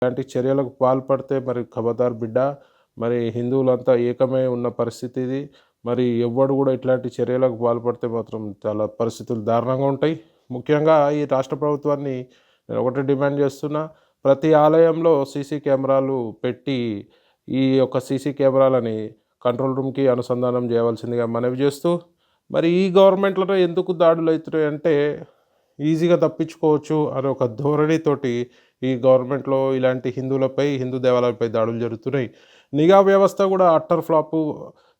ఇలాంటి చర్యలకు పాల్పడితే మరి ఖబర్దార్ బిడ్డ. మరి హిందువులంతా ఏకమై ఉన్న పరిస్థితి ఇది. మరి ఎవ్వడు కూడా ఇట్లాంటి చర్యలకు పాల్పడితే మాత్రం చాలా పరిస్థితులు దారుణంగా ఉంటాయి. ముఖ్యంగా ఈ రాష్ట్ర ప్రభుత్వాన్ని నేను ఒకటే డిమాండ్ చేస్తున్నా, ప్రతి ఆలయంలో సీసీ కెమెరాలు పెట్టి ఈ యొక్క సీసీ కెమెరాలని కంట్రోల్ రూమ్‌కి అనుసంధానం చేయవలసిందిగా మనవి చేస్తూ, మరి ఈ గవర్నమెంట్‌లో ఎందుకు దాడులు అవుతున్నాయంటే ఈజీగా తప్పించుకోవచ్చు అనే ఒక ధోరణితోటి ఈ గవర్నమెంట్‌లో ఇలాంటి హిందువులపై, హిందూ దేవాలయాలపై దాడులు జరుగుతున్నాయి. నిఘా వ్యవస్థ కూడా అట్టర్ ఫ్లాపు,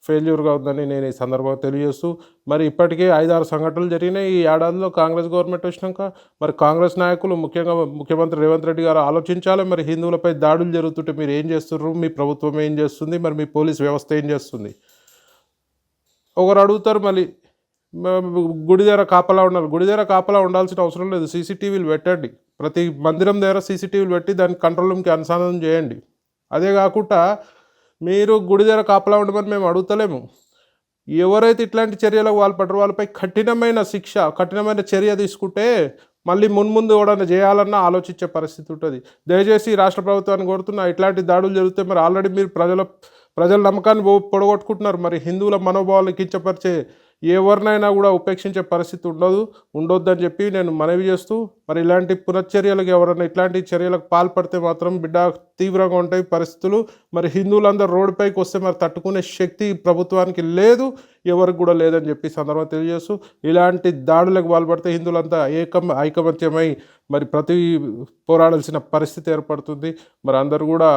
ఫెయిల్యూర్‌గా ఉందని నేను ఈ సందర్భంగా తెలియజేస్తూ, మరి ఇప్పటికే 5, 6 సంఘటనలు జరిగినాయి ఈ ఏడాదిలో కాంగ్రెస్ గవర్నమెంట్ వచ్చినాక. మరి కాంగ్రెస్ నాయకులు ముఖ్యంగా ముఖ్యమంత్రి రేవంత్ రెడ్డి గారు ఆలోచించాలి. మరి హిందువులపై దాడులు జరుగుతుంటే మీరు ఏం చేస్తుర్రు? మీ ప్రభుత్వం ఏం చేస్తుంది? మరి మీ పోలీస్ వ్యవస్థ ఏం చేస్తుంది? ఒకరు అడుగుతారు మళ్ళీ గుడి దగ్గర కాపలా ఉండాలి. గుడి దగ్గర కాపలా ఉండాల్సిన అవసరం లేదు. సీసీటీవీలు పెట్టండి. ప్రతి మందిరం దగ్గర సీసీటీవీలు పెట్టి దాన్ని కంట్రోల్ రూమ్‌కి అనుసంధానం చేయండి. అదే కాకుండా మీరు గుడి దగ్గర కాపలా ఉండమని మేము అడుగుతలేము. ఎవరైతే ఇట్లాంటి చర్యలకు పాల్పడరో వాళ్ళపై కఠినమైన శిక్ష, కఠినమైన చర్య తీసుకుంటే మళ్ళీ మున్ముందు ఎవడన్నా చేయాలన్నా ఆలోచించే పరిస్థితి ఉంటుంది. దయచేసి రాష్ట్ర ప్రభుత్వాన్ని కోరుతున్నా, ఇట్లాంటి దాడులు జరిగితే మరి ఆల్రెడీ మీరు ప్రజల నమ్మకాన్ని పొడగొట్టుకుంటున్నారు. మరి హిందువుల మనోభావాలు కించపరిచే ఎవరినైనా కూడా ఉపేక్షించే పరిస్థితి ఉండొద్దని చెప్పి నేను మనవి చేస్తూ, మరి ఇలాంటి పునశ్చర్యలకు ఎవరైనా ఇట్లాంటి చర్యలకు పాల్పడితే మాత్రం బిడ్డ తీవ్రంగా ఉంటాయి పరిస్థితులు. మరి హిందువులందరూ రోడ్డుపైకి వస్తే మరి తట్టుకునే శక్తి ప్రభుత్వానికి లేదు, ఎవరికి కూడా లేదని చెప్పి సందర్భంగా తెలియజేస్తూ, ఇలాంటి దాడులకు పాల్పడితే హిందువులంతా ఐకమత్యమై మరి పోరాడాల్సిన పరిస్థితి ఏర్పడుతుంది. మరి అందరూ కూడా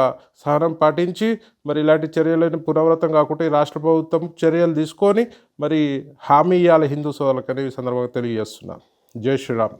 సహనం పాటించి మరి ఇలాంటి చర్యలను పునరావృతం కాకుండా ఈ రాష్ట్ర ప్రభుత్వం చర్యలు తీసుకొని మరి హామీ ఇవ్వాలి హిందూ సోదరులకు అని ఈ సందర్భంగా తెలియజేస్తున్నాను. జై శ్రీరామ్.